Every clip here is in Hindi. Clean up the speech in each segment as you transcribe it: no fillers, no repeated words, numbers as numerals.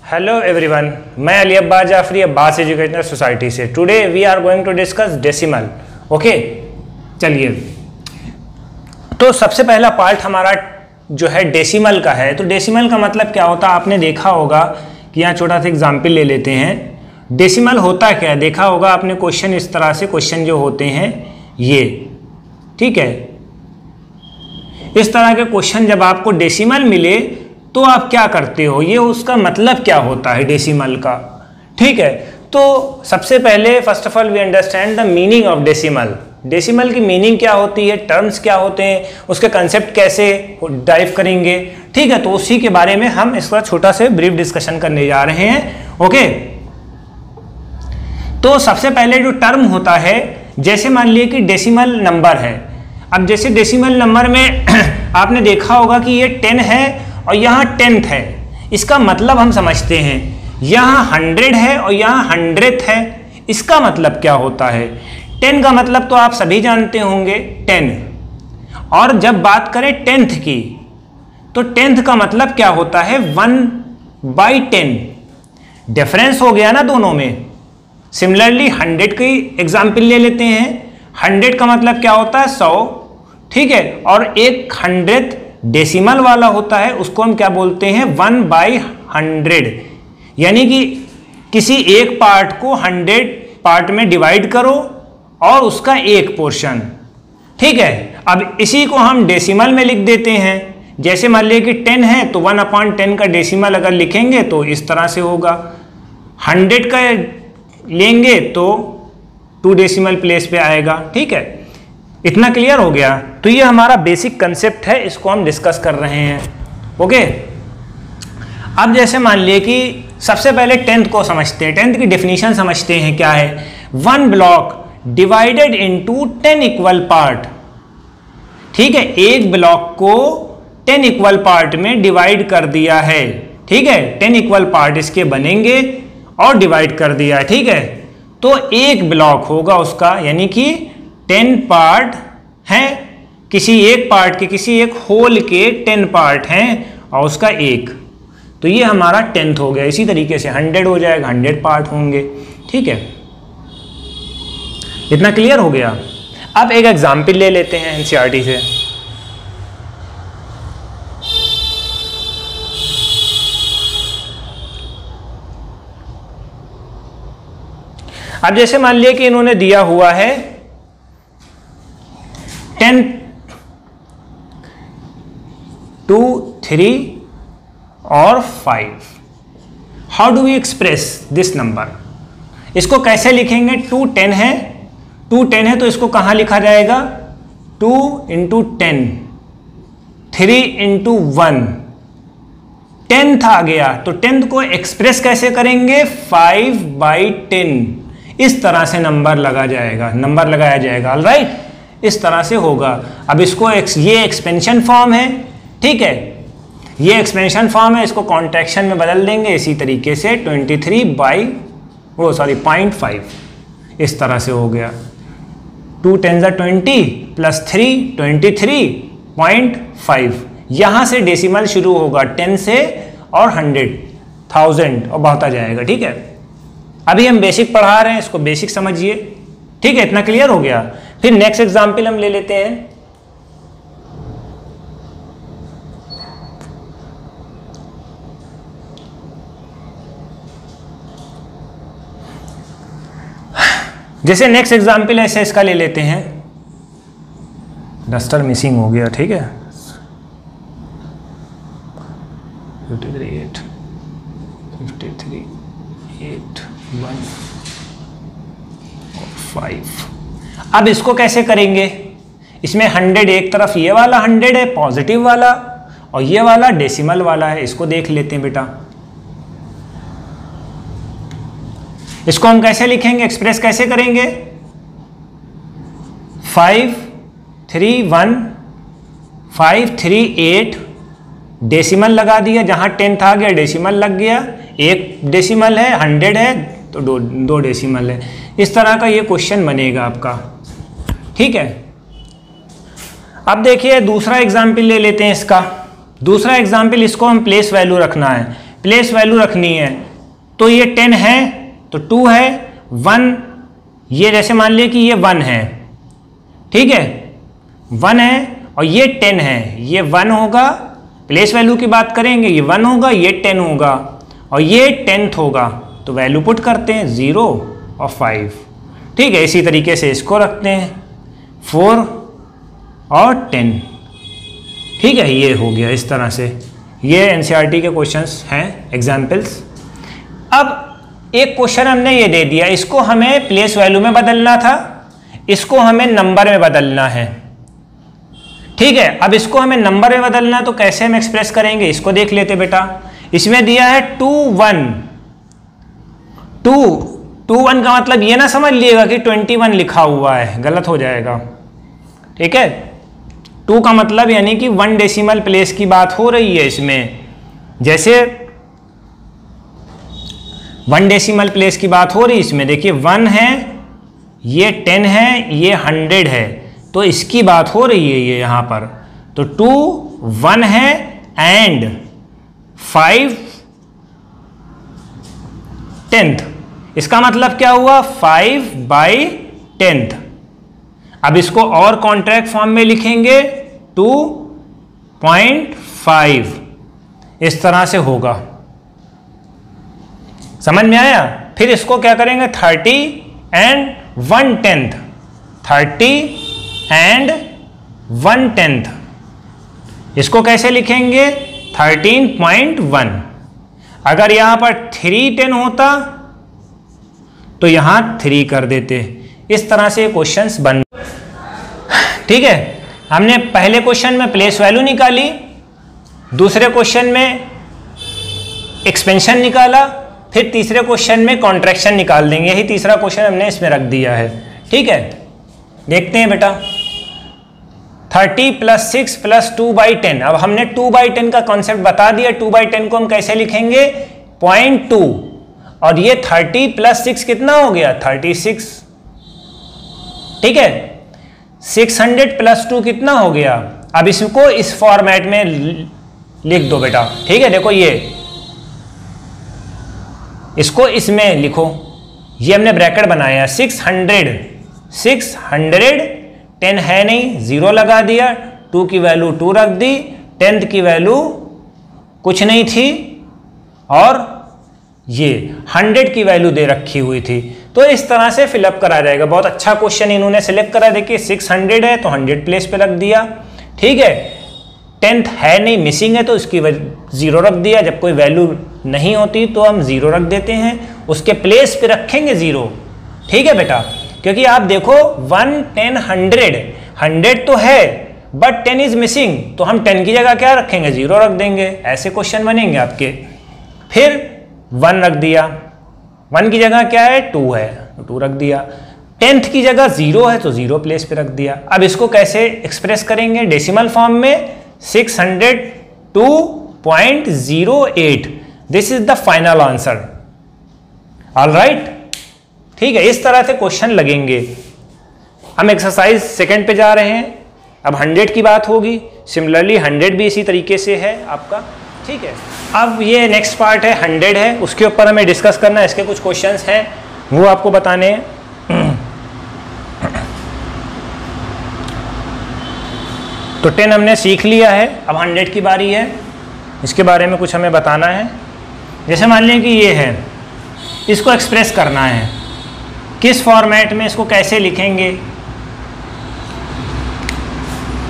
हेलो एवरीवन, मैं अली अब्बास जाफरी अब्बास एजुकेशनल सोसाइटी से। Today we are going to discuss decimal. Okay, चलिए। तो सबसे पहला पार्ट हमारा जो है डेसिमल का है। तो डेसिमल का मतलब क्या होता है, आपने देखा होगा कि यहाँ छोटा सा एग्जाम्पल ले लेते हैं। डेसिमल होता क्या है, देखा होगा आपने क्वेश्चन, इस तरह से क्वेश्चन जो होते हैं ये, ठीक है। इस तरह के क्वेश्चन जब आपको डेसिमल मिले तो आप क्या करते हो, ये उसका मतलब क्या होता है डेसिमल का, ठीक है। तो सबसे पहले first of all we understand the meaning of decimal. Decimal की मीनिंग क्या होती है, टर्म्स क्या होते हैं, उसके कंसेप्ट कैसे डाइव करेंगे, ठीक है। तो उसी के बारे में हम इसका छोटा से ब्रीफ डिस्कशन करने जा रहे हैं। ओके, तो सबसे पहले जो टर्म होता है, जैसे मान लिए कि डेसिमल नंबर है। अब जैसे डेसिमल नंबर में आपने देखा होगा कि ये 10 है और यहाँ 10th है। इसका मतलब हम समझते हैं, यहाँ 100 है और यहाँ 100th है। इसका मतलब क्या होता है, 10 का मतलब तो आप सभी जानते होंगे 10। और जब बात करें 10th की, तो 10th का मतलब क्या होता है 1/10। डिफरेंस हो गया ना दोनों में। सिमिलरली 100 की एग्जाम्पल ले लेते हैं। 100 का मतलब क्या होता है 100, ठीक है। और एक 100th डेसिमल वाला होता है, उसको हम क्या बोलते हैं 1/100। यानी कि किसी एक पार्ट को 100 पार्ट में डिवाइड करो और उसका एक पोर्शन, ठीक है। अब इसी को हम डेसिमल में लिख देते हैं। जैसे मान लिया कि 10 है तो 1/10 का डेसिमल अगर लिखेंगे तो इस तरह से होगा। 100 का लेंगे तो 2 डेसिमल प्लेस पे आएगा, ठीक है। इतना क्लियर हो गया। तो ये हमारा बेसिक कंसेप्ट है, इसको हम डिस्कस कर रहे हैं। ओके, अब जैसे मान लिए कि सबसे पहले 10th को समझते हैं। 10th की डेफिनेशन समझते हैं क्या है। 1 block divided into 10 equal part, ठीक है। एक ब्लॉक को 10 इक्वल पार्ट में डिवाइड कर दिया है, ठीक है। 10 इक्वल पार्ट इसके बनेंगे और डिवाइड कर दिया है, ठीक है। तो एक ब्लॉक होगा उसका, यानी कि 10 पार्ट हैं, किसी एक पार्ट के, किसी एक होल के 10 पार्ट हैं और उसका एक। तो ये हमारा 10th हो गया। इसी तरीके से 100 हो जाएगा, 100 पार्ट होंगे, ठीक है। इतना क्लियर हो गया। अब एक एग्जाम्पल ले लेते हैं एनसीईआरटी से। अब जैसे मान लिया कि इन्होंने दिया हुआ है 10, 2, 3 और 5। How do we express this number, इसको कैसे लिखेंगे। 2 10 है, 2 10 है तो इसको कहाँ लिखा जाएगा 2 × 10, 3 × 1, 10th आ गया। तो 10th को एक्सप्रेस कैसे करेंगे 5/10। इस तरह से नंबर लगाया जाएगा, ऑलराइट। इस तरह से होगा। अब इसको ये एक्सपेंशन फॉर्म है, ठीक है। ये एक्सपेंशन फॉर्म है, इसको कॉन्ट्रैक्शन में बदल देंगे इसी तरीके से 0.5 इस तरह से हो गया। 2 10 20 + 3 23.5। यहाँ से डेसिमल शुरू होगा 10 से और 100, 1000 और बढ़ता जाएगा, ठीक है। अभी हम बेसिक पढ़ा रहे हैं, इसको बेसिक समझिए, ठीक है। इतना क्लियर हो गया। फिर नेक्स्ट एग्जाम्पल हम ले लेते हैं। जैसे नेक्स्ट एग्जाम्पल ऐसे इसका ले लेते हैं। डस्टर मिसिंग हो गया, ठीक है। 53 8 1 5। अब इसको कैसे करेंगे, इसमें 100 एक तरफ ये वाला 100 है पॉजिटिव वाला और ये वाला डेसिमल वाला है। इसको देख लेते हैं बेटा। इसको हम कैसे लिखेंगे, एक्सप्रेस कैसे करेंगे 5 3 1 5 3 8, डेसिमल लगा दिया, जहां 10th आ गया डेसिमल लग गया। एक डेसिमल है, 100 है तो दो डेसिमल है। इस तरह का ये क्वेश्चन बनेगा आपका, ठीक है। अब देखिए दूसरा एग्जाम्पल ले लेते हैं इसका। दूसरा एग्जाम्पल, इसको हम प्लेस वैल्यू रखना है। प्लेस वैल्यू रखनी है। तो ये 10 है तो 2 है, 1, ये जैसे मान लिया कि ये 1 है, ठीक है, 1 है और ये 10 है, ये 1 होगा, प्लेस वैल्यू की बात करेंगे, ये 1 होगा, ये 10 होगा और ये 10th होगा। तो वैल्यू पुट करते हैं 0 और 5, ठीक है। इसी तरीके से इसको रखते हैं 4 और 10, ठीक है। ये हो गया इस तरह से। ये एनसीईआरटी के क्वेश्चंस हैं, एग्जाम्पल्स। अब एक क्वेश्चन हमने ये दे दिया, इसको हमें प्लेस वैल्यू में बदलना था, इसको हमें नंबर में बदलना है, ठीक है। अब इसको हमें नंबर में बदलना, तो कैसे हम एक्सप्रेस करेंगे इसको देख लेते बेटा। इसमें दिया है 2 1, 2 1 का मतलब ये ना समझ लिएगा कि 21 लिखा हुआ है, गलत हो जाएगा, ठीक है। 2 का मतलब यानी कि 1 डेसिमल प्लेस की बात हो रही है इसमें। जैसे 1 डेसिमल प्लेस की बात हो रही है इसमें, देखिए 1 है, ये 10 है, ये 100 है, तो इसकी बात हो रही है ये यहाँ पर। तो 2 1 है एंड 5 10th, इसका मतलब क्या हुआ 5/10th। अब इसको और कॉन्ट्रैक्ट फॉर्म में लिखेंगे 2.5, इस तरह से होगा, समझ में आया। फिर इसको क्या करेंगे 30 एंड 1/10th, 30 एंड 1/10th, इसको कैसे लिखेंगे 13.1। अगर यहां पर 310 होता तो यहां 3 कर देते। इस तरह से क्वेश्चंस बन, ठीक है। हमने पहले क्वेश्चन में प्लेस वैल्यू निकाली, दूसरे क्वेश्चन में एक्सपेंशन निकाला, फिर तीसरे क्वेश्चन में कॉन्ट्रैक्शन निकाल देंगे। यही तीसरा क्वेश्चन हमने इसमें रख दिया है, ठीक है। देखते हैं बेटा, 30 + 6 + 2/10। अब हमने 2/10 का कॉन्सेप्ट बता दिया। 2/10 को हम कैसे लिखेंगे 0.2, और ये 30 + 6 कितना हो गया 36, ठीक है। 600 + 2 कितना हो गया। अब इसको इस फॉर्मेट में लिख दो बेटा, ठीक है। देखो ये इसको इसमें लिखो, ये हमने ब्रैकेट बनाया 600 10 है नहीं, 0 लगा दिया, 2 की वैल्यू 2 रख दी, 10th की वैल्यू कुछ नहीं थी, और ये 100 की वैल्यू दे रखी हुई थी। तो इस तरह से फिलअप करा जाएगा। बहुत अच्छा क्वेश्चन इन्होंने सिलेक्ट करा। देखिए 600 है तो 100 प्लेस पे रख दिया, ठीक है। 10th है नहीं, मिसिंग है, तो इसकी 0 रख दिया। जब कोई वैल्यू नहीं होती तो हम 0 रख देते हैं, उसके प्लेस पे रखेंगे 0, ठीक है बेटा। क्योंकि आप देखो 1 10 100 तो है, बट 10 इज मिसिंग, तो हम 10 की जगह क्या रखेंगे 0 रख देंगे। ऐसे क्वेश्चन बनेंगे आपके। फिर 1 रख दिया, 1 की जगह क्या है 2 है, तो 2 रख दिया। 10th की जगह 0 है तो 0 प्लेस पे रख दिया। अब इसको कैसे एक्सप्रेस करेंगे डेसिमल फॉर्म में 602.08। This is the final answer, alright, ठीक है। इस तरह से क्वेश्चन लगेंगे। हम एक्सरसाइज सेकंड पे जा रहे हैं। अब 100 की बात होगी, सिमिलरली 100 भी इसी तरीके से है आपका, ठीक है। अब ये नेक्स्ट पार्ट है 100 है, उसके ऊपर हमें डिस्कस करना है। इसके कुछ क्वेश्चंस हैं वो आपको बताने हैं। तो 10 हमने सीख लिया है, अब 100 की बारी है। इसके बारे में कुछ हमें बताना है। जैसे मान लें कि ये है, इसको एक्सप्रेस करना है, किस फॉर्मेट में, इसको कैसे लिखेंगे,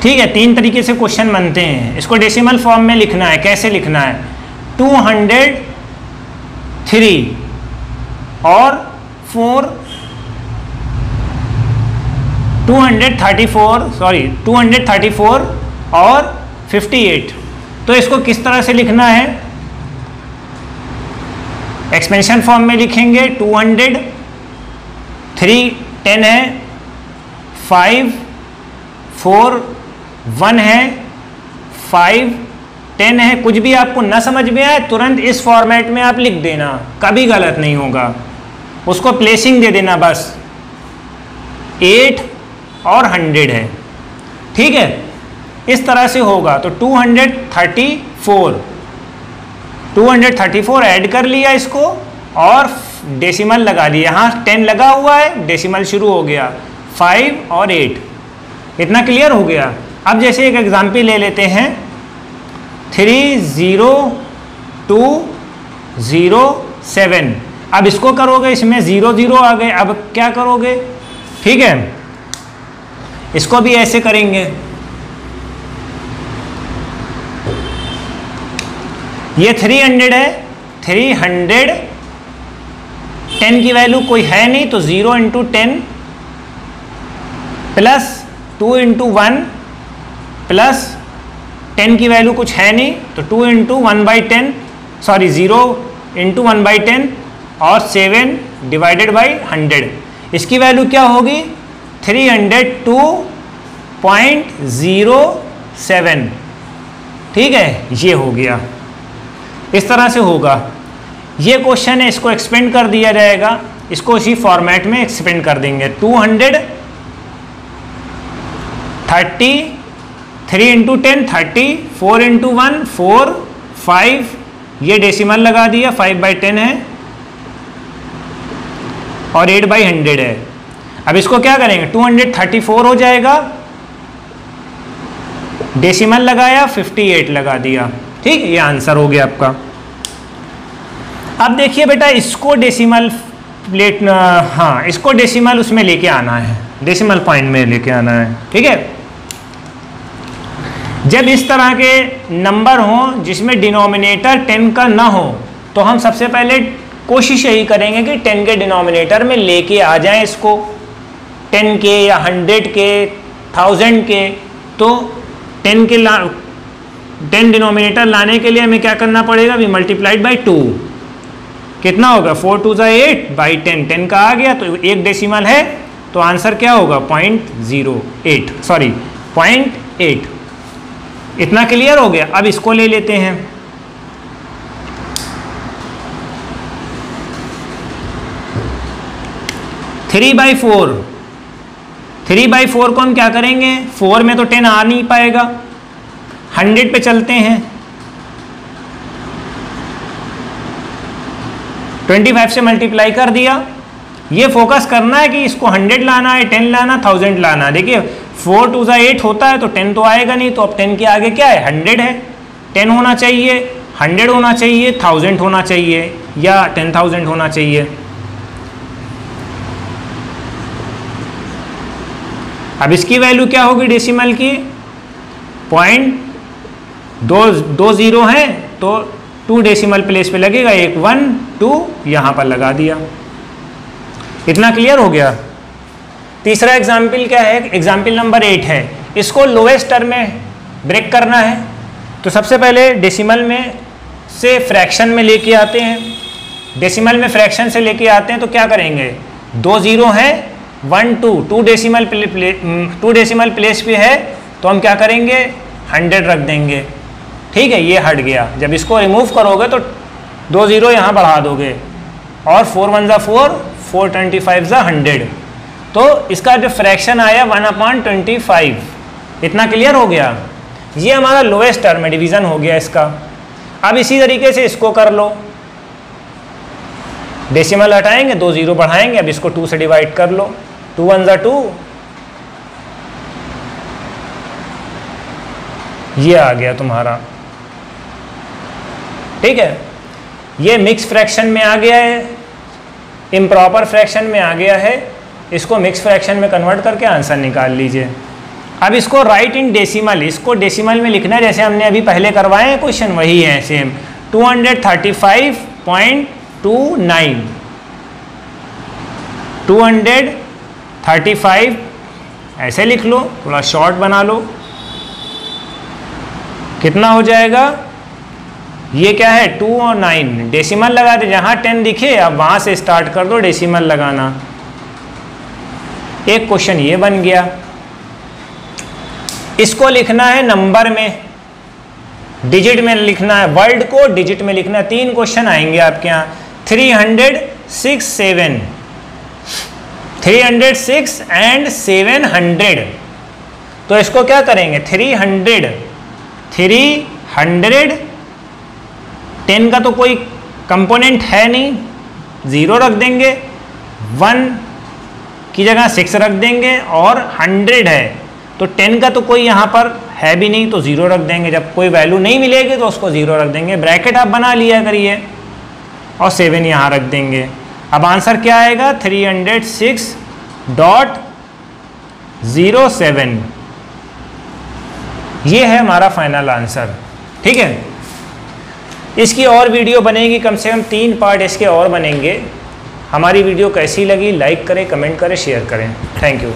ठीक है। 3 तरीके से क्वेश्चन बनते हैं। इसको डेसिमल फॉर्म में लिखना है। कैसे लिखना है 203 और 234 और 58। तो इसको किस तरह से लिखना है, एक्सपेंशन फॉर्म में लिखेंगे। 200 3 10 है, 5 4 1 है, 5 10 है। कुछ भी आपको ना समझ में आए तुरंत इस फॉर्मेट में आप लिख देना, कभी गलत नहीं होगा। उसको प्लेसिंग दे देना बस। 8 और 100 है, ठीक है। इस तरह से होगा। तो 234 234 ऐड कर लिया इसको और डेसिमल लगा दिया, यहाँ 10 लगा हुआ है, डेसिमल शुरू हो गया, 5 और 8। इतना क्लियर हो गया। अब जैसे एक एग्जाम्पल ले लेते हैं, 30207। अब इसको करोगे, इसमें 0 0 आ गए, अब क्या करोगे? ठीक है, इसको भी ऐसे करेंगे। ये 300 है, 310 की वैल्यू कोई है नहीं, तो 0 × 10 प्लस 2 × 1 प्लस 10 की वैल्यू कुछ है नहीं, तो 2 × 1/10, सॉरी 0 × 1/10 और 7 / 100। इसकी वैल्यू क्या होगी? 302.07। ठीक है, ये हो गया। इस तरह से होगा। ये क्वेश्चन है, इसको एक्सपेंड कर दिया जाएगा, इसको इसी फॉर्मेट में एक्सपेंड कर देंगे। 230, 3 × 10 30, 4 × 1 4, 5, ये डेसिमल लगा दिया, 5/10 है और 8/100 है। अब इसको क्या करेंगे? 234 हो जाएगा, डेसिमल लगाया, 58 लगा दिया। ठीक, ये आंसर हो गया आपका। अब देखिए बेटा, इसको डेसिमल प्लेट, हाँ, इसको डेसिमल उसमें लेके आना है, डेसिमल पॉइंट में लेके आना है। ठीक है, जब इस तरह के नंबर हों जिसमें डिनोमिनेटर 10 का ना हो, तो हम सबसे पहले कोशिश यही करेंगे कि 10 के डिनोमिनेटर में लेके आ जाएं इसको, 10 के या 100 के, 1000 के। तो 10 के 10 डिनोमिनेटर लाने के लिए हमें क्या करना पड़ेगा? We multiplied by 2। कितना होगा? 4 × 2 = 8/10, 10 का आ गया, तो एक डेसिमल है, तो आंसर क्या होगा? 0.08, सॉरी 0.8। इतना क्लियर हो गया। अब इसको ले लेते हैं, थ्री बाई फोर को हम क्या करेंगे? 4 में तो 10 आ नहीं पाएगा, 100 पे चलते हैं, 25 से मल्टीप्लाई कर दिया। ये फोकस करना है कि इसको 100 लाना है, 10 लाना, 1000 लाना। देखिए 4 × 2 = 8 होता है, तो 10 तो आएगा नहीं, तो अब 10 के आगे क्या है? 100 है। 10 होना चाहिए, 100 होना चाहिए, 1000 होना चाहिए, या 10,000 होना चाहिए। अब इसकी वैल्यू क्या होगी डेसिमल की? 0.2 है, तो 2 डेसिमल प्लेस पे लगेगा, एक 1 2 यहाँ पर लगा दिया। इतना क्लियर हो गया। तीसरा एग्जाम्पल क्या है? एग्जाम्पल नंबर 8 है। इसको लोएस्ट टर्म में ब्रेक करना है, तो सबसे पहले डेसिमल में से फ्रैक्शन में लेके आते हैं। डेसिमल में फ्रैक्शन से लेके आते हैं तो क्या करेंगे? 2 0 है, 1 2, 2 डेसिमल प्लेस पे है, तो हम क्या करेंगे? 100 रख देंगे। ठीक है, ये हट गया। जब इसको रिमूव करोगे तो 2 0 यहाँ बढ़ा दोगे, और 4 1 = 4, 4 25 = 100। तो इसका जो फ्रैक्शन आया 1/25। इतना क्लियर हो गया। ये हमारा लोएस्ट टर्म है, डिवीज़न हो गया इसका। अब इसी तरीके से इसको कर लो, डेसिमल हटाएंगे, 2 0 बढ़ाएंगे, अब इसको 2 से डिवाइड कर लो, 2 1 = 2, ये आ गया तुम्हारा। ठीक है, ये मिक्स फ्रैक्शन में आ गया है, इम्प्रॉपर फ्रैक्शन में आ गया है। इसको मिक्स फ्रैक्शन में कन्वर्ट करके आंसर निकाल लीजिए। अब इसको राइट इन डेसिमल, इसको डेसिमल में लिखना है, जैसे हमने अभी पहले करवाए हैं क्वेश्चन, वही है सेम। 235.29, 235 ऐसे लिख लो, थोड़ा शॉर्ट बना लो। कितना हो जाएगा? ये क्या है? 2 और 9, डेसिमल लगा दे, जहाँ 10 दिखे अब वहाँ से स्टार्ट कर दो डेसिमल लगाना। एक क्वेश्चन ये बन गया। इसको लिखना है नंबर में, डिजिट में लिखना है, वर्ड को डिजिट में लिखना है। 3 क्वेश्चन आएंगे आपके यहाँ। 306 एंड 700। तो इसको क्या करेंगे? 300 10 का तो कोई कंपोनेंट है नहीं, 0 रख देंगे, 1 की जगह 6 रख देंगे, और 100 है तो 10 का तो कोई यहाँ पर है भी नहीं तो 0 रख देंगे। जब कोई वैल्यू नहीं मिलेगी तो उसको 0 रख देंगे। ब्रैकेट आप बना लिया करिए और 7 यहाँ रख देंगे। अब आंसर क्या आएगा? 306.07। ये है हमारा फाइनल आंसर। ठीक है, इसकी और वीडियो बनेगी, कम से कम 3 पार्ट इसके और बनेंगे। हमारी वीडियो कैसी लगी लाइक करें, कमेंट करें, शेयर करें। Thank you.